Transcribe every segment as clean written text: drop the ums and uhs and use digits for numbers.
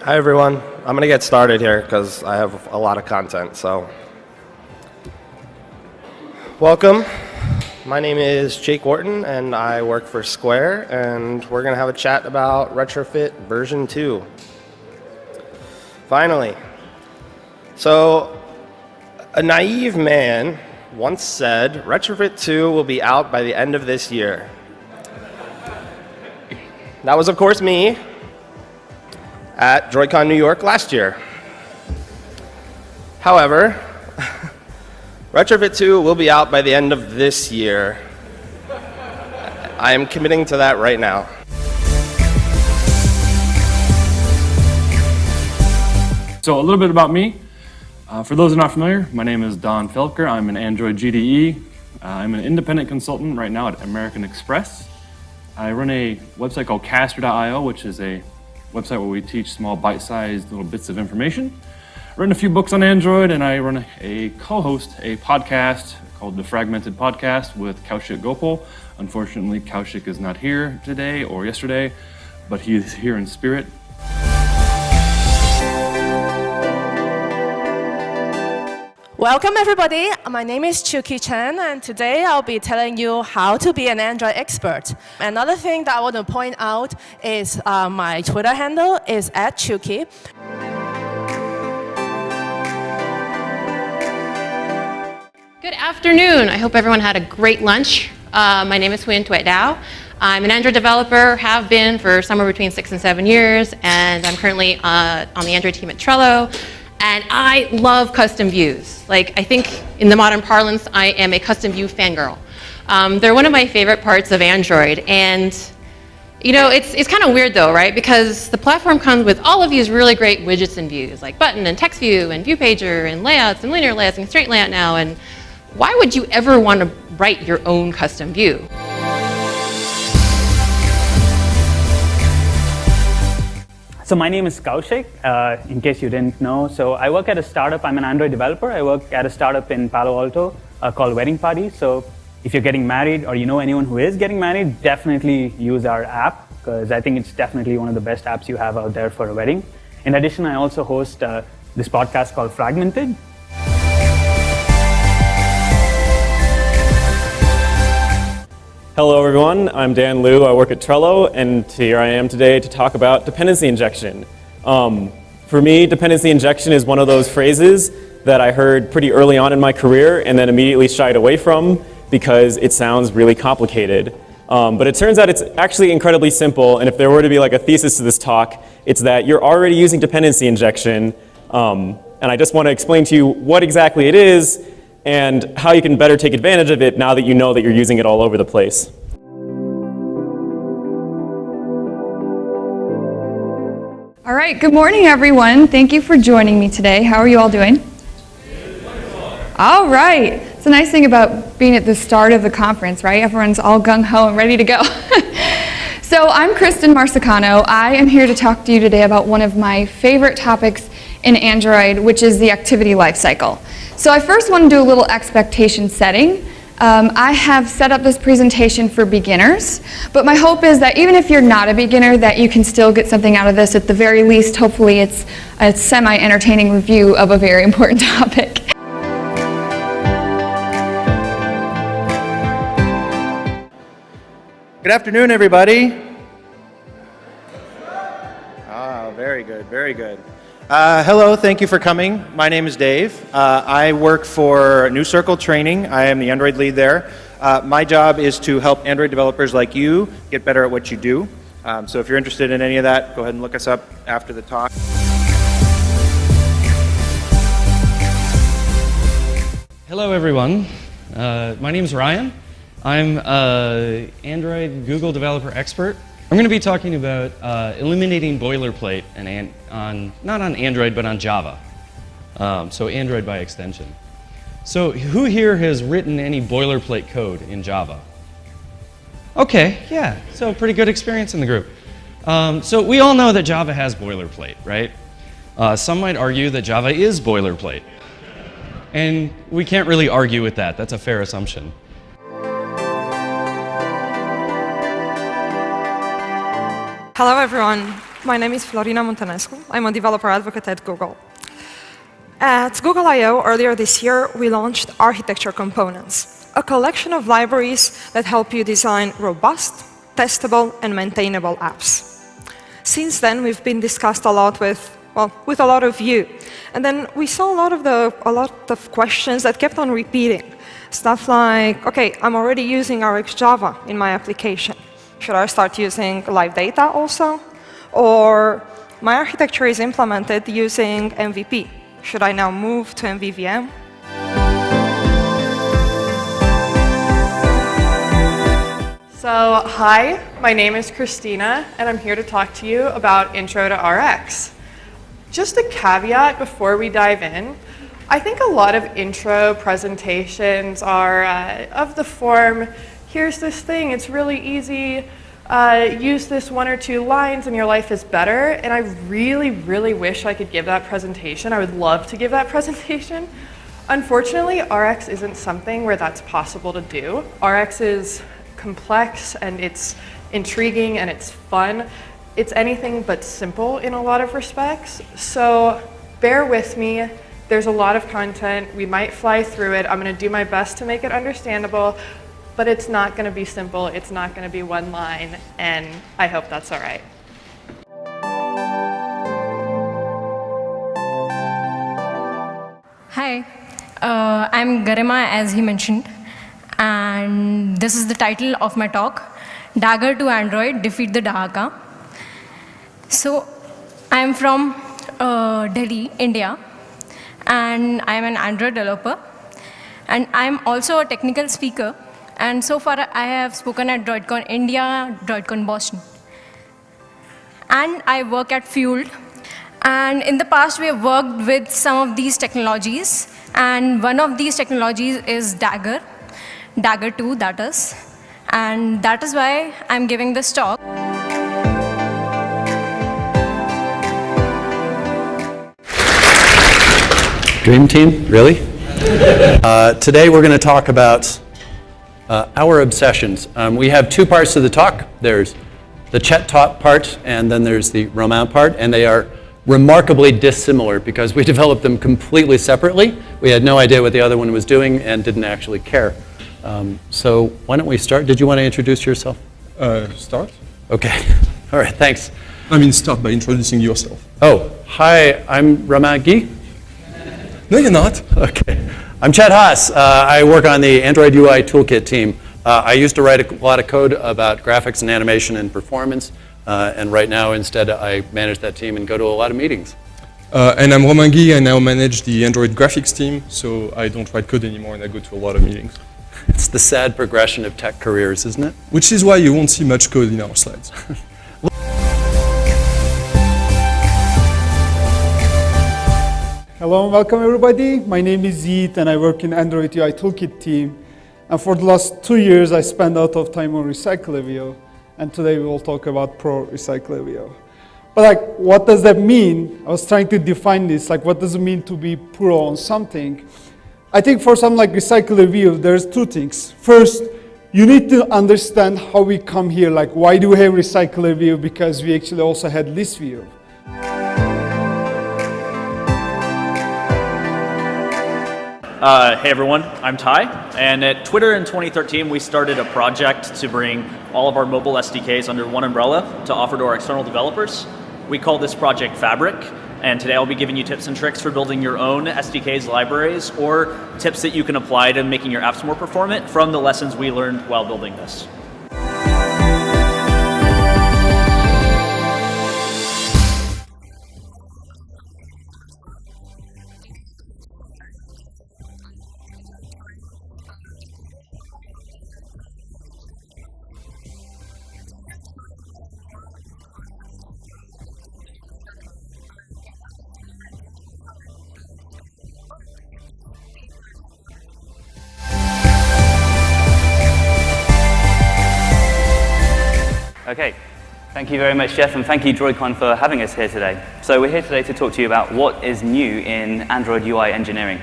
Hi everyone. I'm going to get started here because I have a lot of content. So, welcome. My name is Jake Wharton and I work for Square, and we're going to have a chat about Retrofit version 2. Finally. So, a naive man once said Retrofit 2 will be out by the end of this year. That was, of course, me at DroidCon New York last year. However, Retrofit 2 will be out by the end of this year. I am committing to that right now. So a little bit about me. For those who are not familiar, my name is Don Felker. I'm an Android GDE. I'm an independent consultant right now at American Express. I run a website called Caster.io, which is a website where we teach small bite-sized little bits of information. I've written a few books on Android, and I run a podcast called The Fragmented Podcast with Kaushik Gopal. Unfortunately, Kaushik is not here today or yesterday, but he is here in spirit. Welcome everybody, my name is Chiu-Ki and today I'll be telling you how to be an Android expert. Another thing that I want to point out is my Twitter handle is @Chiu-Ki. Good afternoon, I hope everyone had a great lunch. My name is Huyen Tuet Dao. I'm an Android developer, have been for somewhere between 6 and 7 years, and I'm currently on the Android team at Trello. And I love custom views. Like, I think in the modern parlance, I am a custom view fangirl. They're one of my favorite parts of Android. And, you know, it's kind of weird though, right? Because the platform comes with all of these really great widgets and views, like button and text view and view pager and layouts and linear layouts and straight layout now. And why would you ever want to write your own custom view? So my name is Kaushik, in case you didn't know. So I work at a startup. I'm an Android developer. I work at a startup in Palo Alto called Wedding Party. So if you're getting married or you know anyone who is getting married, definitely use our app, because I think it's definitely one of the best apps you have out there for a wedding. In addition, I also host this podcast called Fragmented. Hello everyone, I'm Dan Liu, I work at Trello, and here I am today to talk about dependency injection. For me, dependency injection is one of those phrases that I heard pretty early on in my career and then immediately shied away from because it sounds really complicated. But it turns out it's actually incredibly simple, and if there were to be like a thesis to this talk, it's that you're already using dependency injection, and I just want to explain to you what exactly it is and how you can better take advantage of it now that you know that you're using it all over the place. All right, good morning everyone. Thank you for joining me today. How are you all doing? All right. It's a nice thing about being at the start of the conference, right? Everyone's all gung-ho and ready to go. So I'm Kristen Marsicano. I am here to talk to you today about one of my favorite topics in Android, which is the activity lifecycle. So I first want to do a little expectation setting. I have set up this presentation for beginners, but my hope is that even if you're not a beginner, that you can still get something out of this. At the very least, hopefully it's a semi-entertaining review of a very important topic. Good afternoon, everybody. Very good, very good. Hello, thank you for coming. My name is Dave. I work for New Circle Training. I am the Android lead there. My job is to help Android developers like you get better at what you do. So if you're interested in any of that, go ahead and look us up after the talk. Hello, everyone. My name is Ryan. I'm an Android Google developer expert. I'm going to be talking about eliminating boilerplate not on Android, but on Java. So Android by extension. So who here has written any boilerplate code in Java? Okay, yeah, so pretty good experience in the group. So we all know that Java has boilerplate, right? Some might argue that Java is boilerplate. And we can't really argue with that. That's a fair assumption. Hello everyone. my name is Florina Montanescu. I'm a developer advocate at Google. At Google I/O earlier this year, we launched Architecture Components, a collection of libraries that help you design robust, testable, and maintainable apps. Since then, we've been discussed a lot with a lot of you. And then we saw a lot of questions that kept on repeating. Stuff like, okay, I'm already using RxJava in my application. Should I start using live data also? Or my architecture is implemented using MVP. Should I now move to MVVM? So, hi, my name is Christina, and I'm here to talk to you about Intro to Rx. Just a caveat before we dive in. I think a lot of intro presentations are of the form, here's this thing, it's really easy, use this 1 or 2 lines and your life is better. And I really, really wish I could give that presentation. I would love to give that presentation. Unfortunately, Rx isn't something where that's possible to do. Rx is complex and it's intriguing and it's fun. It's anything but simple in a lot of respects. So bear with me. There's a lot of content. We might fly through it. I'm going to do my best to make it understandable, but it's not going to be simple. It's not going to be one line, and I hope that's all right. Hi, I'm Garima, as he mentioned, and this is the title of my talk, Dagger to Android, Defeat the Dahaka. So, I'm from Delhi, India, and I'm an Android developer, and I'm also a technical speaker, and so far I have spoken at DroidCon India, DroidCon Boston. And I work at Fueled, and in the past we have worked with some of these technologies, and one of these technologies is Dagger 2, that is, and that is why I'm giving this talk. Dream team, really? Today we're going to talk about our obsessions. We have 2 parts to the talk. There's the Chet Top part, and then there's the Romain part, and they are remarkably dissimilar because we developed them completely separately. We had no idea what the other one was doing and didn't actually care. So why don't we start? Did you want to introduce yourself? Start. Okay. All right, thanks. I mean, start by introducing yourself. Oh, hi, I'm Romain Guy. No, you're not. Okay. I'm Chet Haas. I work on the Android UI Toolkit team. I used to write a lot of code about graphics and animation and performance, and right now instead I manage that team and go to a lot of meetings. And I'm Romain Guy. I now manage the Android graphics team, so I don't write code anymore and I go to a lot of meetings. It's the sad progression of tech careers, isn't it? Which is why you won't see much code in our slides. Hello and welcome everybody. My name is Zeet and I work in Android UI Toolkit team. And for the last 2 years I spent a lot of time on Recyclevio. And today we will talk about Pro Recyclevio. But what does that mean? I was trying to define this, what does it mean to be pro on something? I think for something like Recyclevio, there's 2 things. First, you need to understand how we come here, why do we have Recyclevio? Because we actually also had ListView. Hey everyone, I'm Ty, and at Twitter in 2013 we started a project to bring all of our mobile SDKs under one umbrella to offer to our external developers. We call this project Fabric, and today I'll be giving you tips and tricks for building your own SDKs, libraries, or tips that you can apply to making your apps more performant from the lessons we learned while building this. Okay, thank you very much, Jeff, and thank you, DroidCon, for having us here today. So we're here today to talk to you about what is new in Android UI engineering.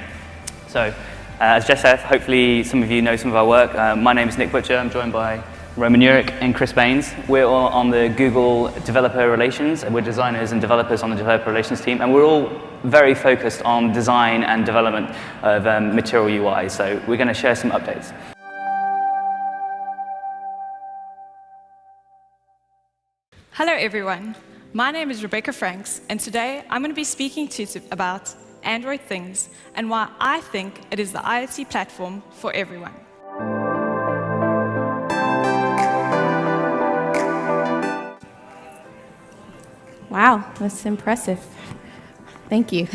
So, as Jeff said, hopefully some of you know some of our work. My name is Nick Butcher. I'm joined by Roman Urich and Chris Baines. We're all on the Google Developer Relations. We're designers and developers on the Developer Relations team, and we're all very focused on design and development of material UI. So we're going to share some updates. Hello everyone, my name is Rebecca Franks, and today I'm going to be speaking to you about Android Things and why I think it is the IoT platform for everyone. Wow, that's impressive. Thank you.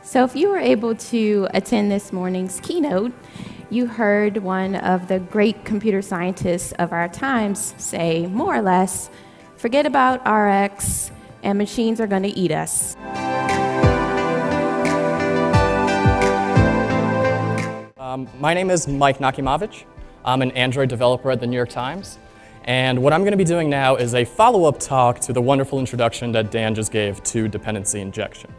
So if you were able to attend this morning's keynote, you heard one of the great computer scientists of our times say, more or less, forget about RX and machines are going to eat us. My name is Mike Nakimovich. I'm an Android developer at the New York Times. And what I'm going to be doing now is a follow-up talk to the wonderful introduction that Dan just gave to dependency injection.